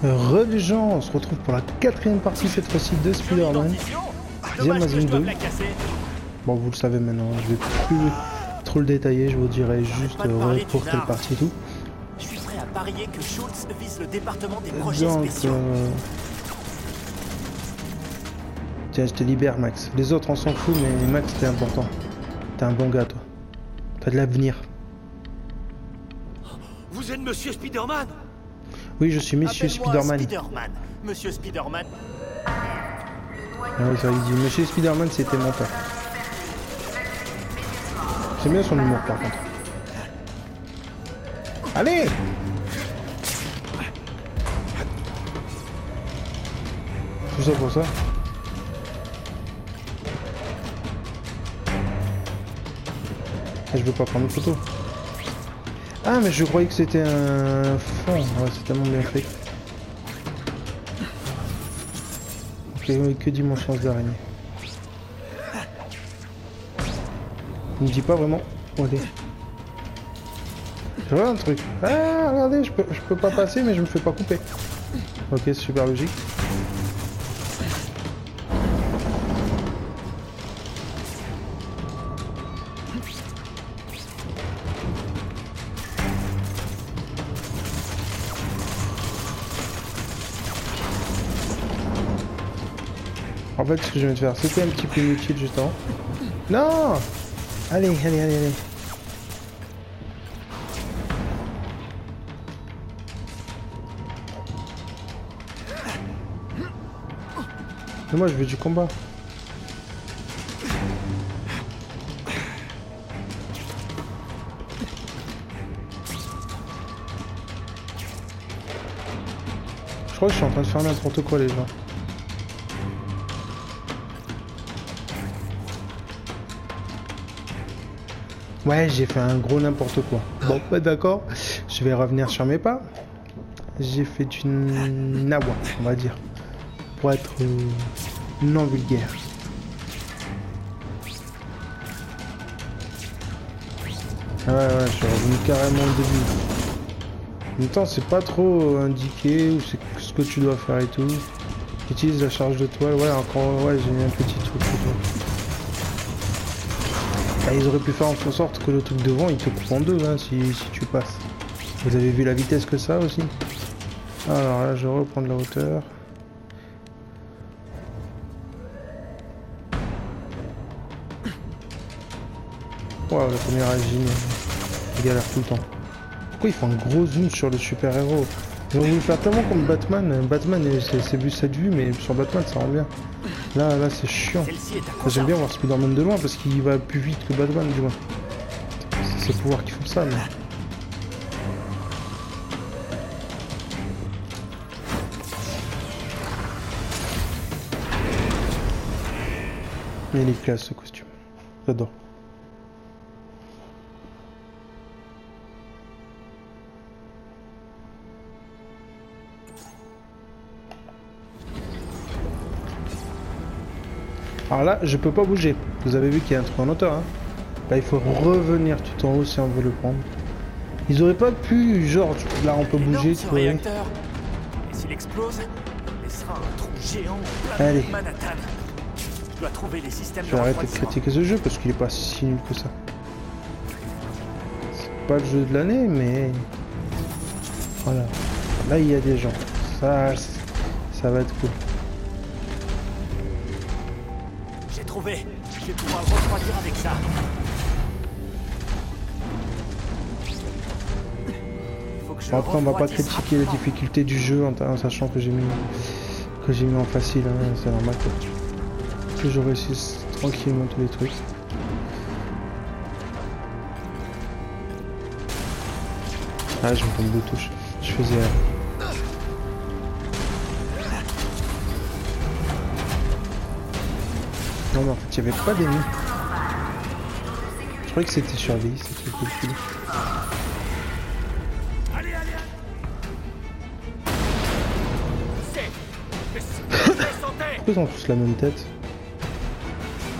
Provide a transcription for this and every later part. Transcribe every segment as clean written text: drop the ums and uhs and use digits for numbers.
Les gens, on se retrouve pour la 4ème partie cette fois-ci de Spider-Man. The Amazing 2. Bon, vous le savez maintenant, je vais plus trop le détailler, je vous dirai juste pour quelle partie et tout. Je suis prêt à parier que Schultz vise le département des projets Donc, spéciaux. tiens, je te libère, Max. Les autres, on s'en fout, mais Max, t'es important. T'es un bon gars, toi. T'as de l'avenir. Vous êtes Monsieur Spider-Man? Oui, je suis Monsieur Spider-Man. Spider-Man. Monsieur Spider-Man. Ah oui, ça il dit Monsieur Spider-Man, c'était mon père. J'aime bien son humour, par contre. Allez! Tout ça pour ça. Ah, je veux pas prendre une photo. Ah, mais je croyais que c'était un fond. Ouais, c'est tellement bien fait. Ok, que dit mon chance d'araignée? Il me dit pas vraiment. Oh, allez. Je vois un truc. Ah, regardez, je peux pas passer, mais je me fais pas couper. Ok, c'est super logique. En fait, ce que je viens de faire, c'était un petit peu inutile juste avant. Non! Allez, allez, allez, allez. Mais moi, je veux du combat. Je crois que je suis en train de faire n'importe quoi, les gens. Ouais, j'ai fait un gros n'importe quoi. Bon, bah d'accord, je vais revenir sur mes pas. J'ai fait une nawa, on va dire, pour être non vulgaire. Ah ouais, je suis revenu carrément au début. En même temps, c'est pas trop indiqué où c'est ce que tu dois faire et tout. Utilise la charge de toile, ouais, encore, ouais, j'ai mis un petit truc. Ah, ils auraient pu faire en sorte que le truc devant il te coupe en deux hein, si tu passes. Vous avez vu la vitesse que ça aussi? Alors là je reprends de la hauteur. Wow, la première agile, il galère tout le temps. Pourquoi ils font un gros zoom sur le super héros? Ils ont voulu faire tellement comme Batman. Batman c'est vu cette vue mais sur Batman ça rend bien. Là c'est chiant. J'aime bien voir Spider-Man de loin parce qu'il va plus vite que Batman du moins. C'est ses pouvoirs qui font ça mais... Mais il est classe ce costume. J'adore. Alors là, je peux pas bouger. Vous avez vu qu'il y a un truc en hauteur. Hein. Là, il faut revenir tout en haut si on veut le prendre. Ils auraient pas pu, genre, là on peut bouger. Tu vois. Et s'il explose, il sera un trou géant en plein Allez. Manhattan. Je dois trouver les systèmes Je vais arrêter de critiquer ce jeu parce qu'il est pas si nul que ça. C'est pas le jeu de l'année, mais... Voilà. Là, il y a des gens. Ça va être cool. J'ai trouvé. Je vais pouvoir refroidir avec ça. Bon, après, on va pas critiquer la difficulté du jeu en sachant que j'ai mis en facile. Hein, c'est normal que je réussisse tranquillement tous les trucs. Ah, je me tombe de touche. Je faisais... Non, mais en fait, il n'y avait pas d'ennemis. Je croyais que c'était sur lui, c'était cool. Pourquoi ils ont tous la même tête?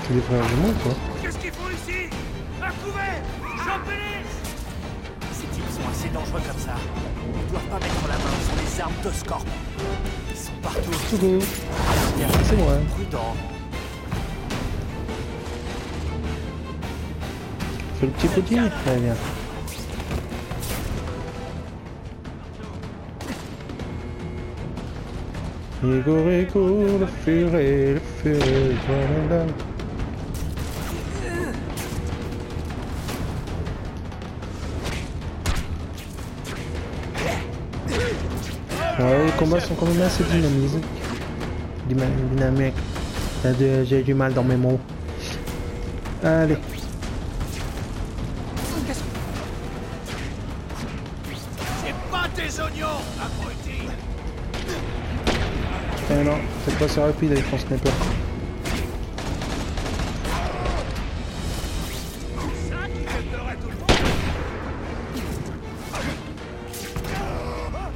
C'est des frères jumeaux quoi? Qu'est-ce qu'ils font ici? Trouvez! Chopez-les! Ces types sont assez c'est dangereux comme ça. Ils doivent pas mettre la main sur les armes d'Oscorp. Ils sont partout. Coucou. C'est moi. Prudent. Fais le petit poutine. Allez, viens. Rico, le furet, voilà. Ouais, les combats sont quand même assez dynamiques. Dynamique. J'ai du mal dans mes mots. Allez. C'est pas tes oignons, abruti. Eh non, c'est pas si rapide avec ton sniper.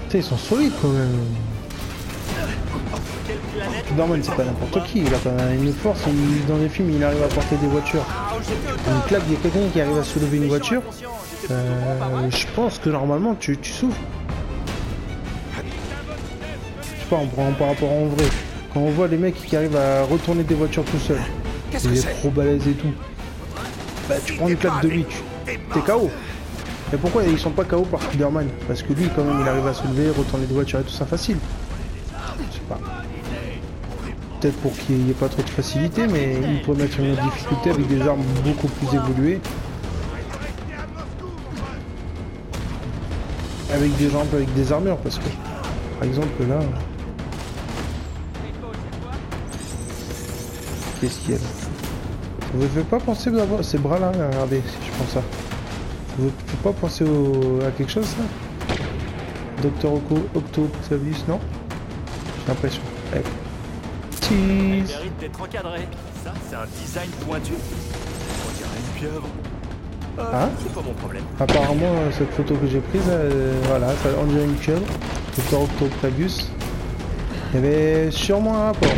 Putain, ils sont solides quand même. Quelle planète? Spider-Man, c'est pas n'importe qui, il a quand même une force, dans les films il arrive à porter des voitures. Une claque, il y a quelqu'un qui arrive à soulever une voiture, je pense que normalement tu souffres. Je sais pas, par rapport en vrai, quand on voit les mecs qui arrivent à retourner des voitures tout seuls, il est trop balèze et tout, bah tu prends une claque de lui, t'es KO. Mais pourquoi ils sont pas KO par Spider-Man? Parce que lui quand même il arrive à soulever, retourner des voitures et tout ça facile. Je sais pas. Peut-être pour qu'il n'y ait pas trop de facilité, mais il pourrait mettre une autre difficulté avec des armes beaucoup plus évoluées. Avec des jambes, avec des armures, parce que par exemple là. Qu'est-ce qu'il y a là? Ça vous fait pas penser d'avoir ces bras là, regardez si je prends ça. Ça vous fait pas penser à quelque chose ça? Docteur Octopus, non? J'ai l'impression. Allez. Il mérite d'être encadré. Ça, c'est un design pointu. On dirait une pieuvre. Ah, c'est pas mon problème. apparemment, cette photo que j'ai prise, voilà, ça, on dirait une pieuvre. Docteur Octopus. Il y avait sûrement un rapport.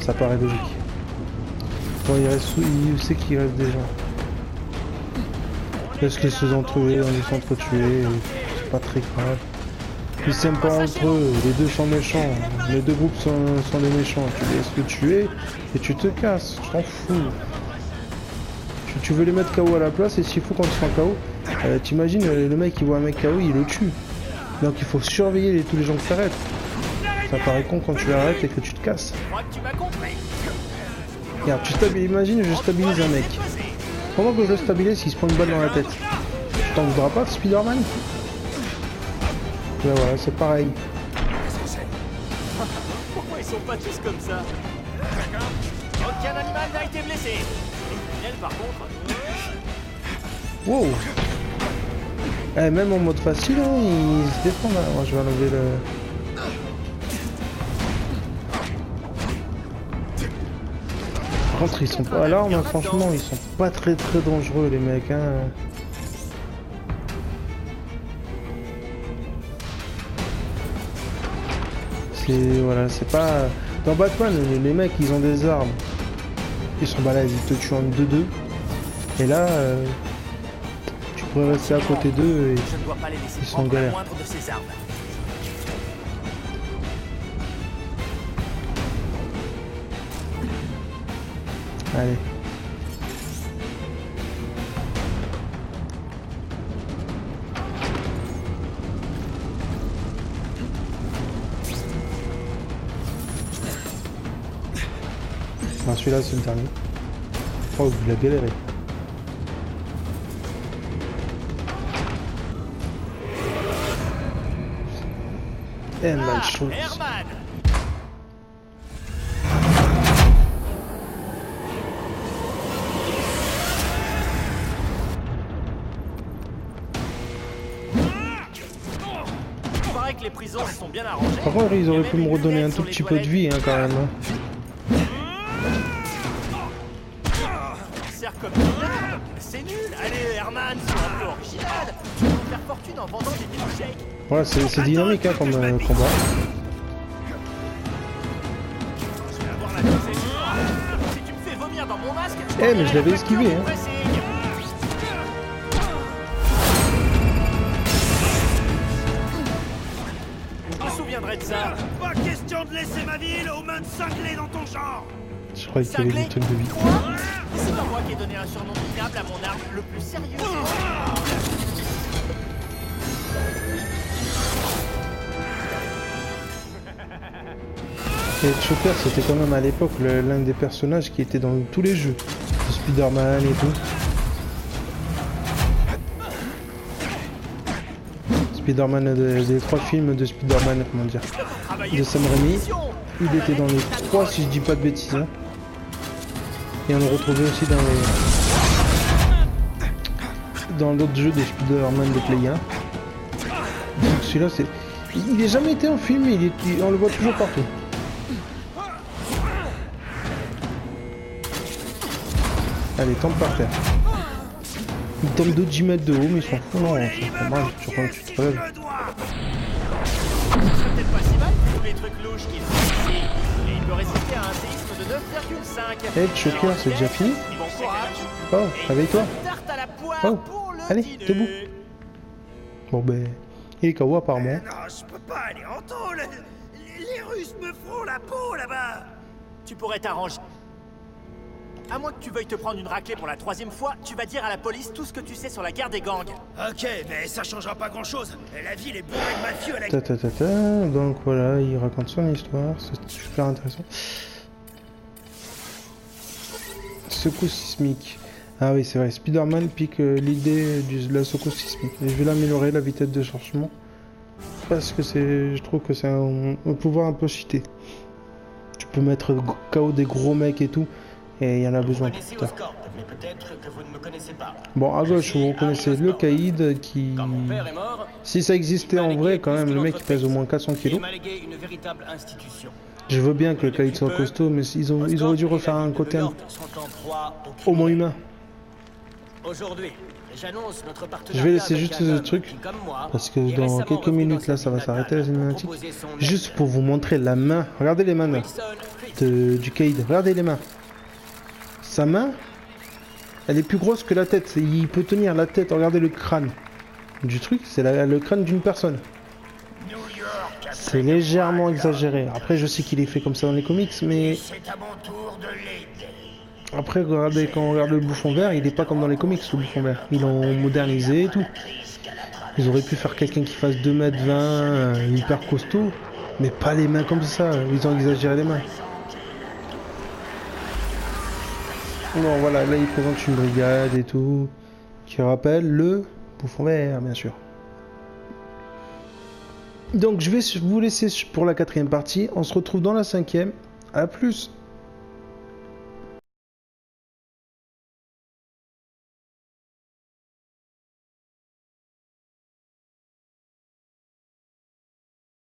Ça paraît logique. Bon, il sait qu'il reste des gens. Est-ce qu'ils se sont trouvés, on les s'entretués, c'est pas très grave. Ils s'aiment pas entre eux, les deux sont méchants, les deux groupes sont des méchants, tu les laisses le tuer et tu te casses, je t'en fous. Tu veux les mettre KO à la place et s'il faut quand ils sont KO, t'imagines le mec il voit un mec KO, il le tue. Donc il faut surveiller tous les gens qui s'arrêtent. Ça paraît con quand tu l'arrêtes et que tu te casses. Regarde, imagine je stabilise un mec. Pendant que je le stabilise, il se prend une balle dans la tête. Tu t'en voudras pas de Spider-Man? Ouais, voilà, c'est pareil. Pourquoi ils sont pas tous comme ça? Aucun animal n'a été blessé. Elle, par contre. Wow. Eh, même en mode facile, hein, ils se défendent. Hein. Moi, je vais enlever le... Par contre, ils sont pas à l'arme, hein, franchement, ils sont pas très dangereux, les mecs. Hein. Voilà, c'est pas... Dans Batman, les mecs, ils ont des armes. Ils sont balèzes, ils te tuent en 2-2. Et là, tu pourrais rester à côté d'eux et ils sont en galère. Allez. Ah, celui-là c'est le dernier. Oh, il a galéré. Eh, malchance. Que les prisons sont bien arrangées. Par contre, ils auraient pu me redonner un tout petit peu de vie, hein, quand même. C'est nul. Allez, Herman, sois un peu original. Tu vas faire fortune en vendant des milkshakes. Ouais, c'est dynamique, hein, comme combat. Si tu me fais vomir dans mon masque. Eh, mais je l'avais esquivé, hein. de laisser ma ville aux mains de cinglés dans ton genre. Je croyais qu'il y avait des trucs de vie. C'est pas moi qui ai donné un surnom minable à mon arme le plus sérieux. Et Chopper, c'était quand même à l'époque l'un des personnages qui était dans tous les jeux. De Spider-Man et tout. Spider-Man, des 3 films de Spider-Man, comment dire, de Sam Raimi. Il était dans les 3 si je dis pas de bêtises. Hein. Et on le retrouvait aussi dans l'autre jeu de Spider-Man de Play 1. Donc celui-là, c'est... Il n'est jamais été en film, on le voit toujours partout. Allez, tombe par terre. Il tombe de 10 mètres de haut, mais ils s'en foutent. Non, c'est pas mal, tu te relèves. C'est peut-être pas si mal pour tous les trucs louches qu'il fait ici. Et il peut résister à un séisme de 9,5. Hey, Choker, c'est déjà fini? Bon courage. Oh, réveille-toi. Tarte à la poire Oh, pour le allez, dîner. debout. Bon ben, il est KO apparemment. Non, je peux pas aller en tôle. Les Russes me feront la peau là-bas. Tu pourrais t'arranger. À moins que tu veuilles te prendre une raclée pour la 3e fois, tu vas dire à la police tout ce que tu sais sur la guerre des gangs. Ok, mais ça changera pas grand-chose. La ville est bourrée de mafieux à la... Donc voilà, il raconte son histoire, c'est super intéressant. Secousse sismique. Ah oui, c'est vrai, Spider-Man pique l'idée de la secousse sismique. Et je vais l'améliorer, la vitesse de chargement. Parce que je trouve que c'est un pouvoir un peu cheaté. Tu peux mettre KO des gros mecs et tout. Et il y en a besoin plus tard. Bon, à gauche, vous reconnaissez le Caïd qui... Si ça existait en vrai, quand même, le mec il pèse au moins 400 kilos. Je veux bien que le Caïd soit costaud, mais ils auraient dû refaire un côté au moins humain. Je vais laisser juste ce truc, parce que dans quelques minutes là, ça va s'arrêter la cinématique. Juste pour vous montrer la main. Regardez les mains là, du Caïd. Regardez les mains. Sa main, elle est plus grosse que la tête. Il peut tenir la tête. Regardez le crâne du truc. C'est le crâne d'une personne. C'est légèrement exagéré. Après, je sais qu'il est fait comme ça dans les comics, mais... Après, regardez, quand on regarde le bouffon vert, il n'est pas comme dans les comics, le bouffon vert. Ils l'ont modernisé et tout. Ils auraient pu faire quelqu'un qui fasse 2,20 m, hyper costaud, mais pas les mains comme ça. Ils ont exagéré les mains. Bon voilà, là il présente une brigade et tout, qui rappelle le bouffon vert, bien sûr. Donc je vais vous laisser pour la 4e partie, on se retrouve dans la 5e, à plus.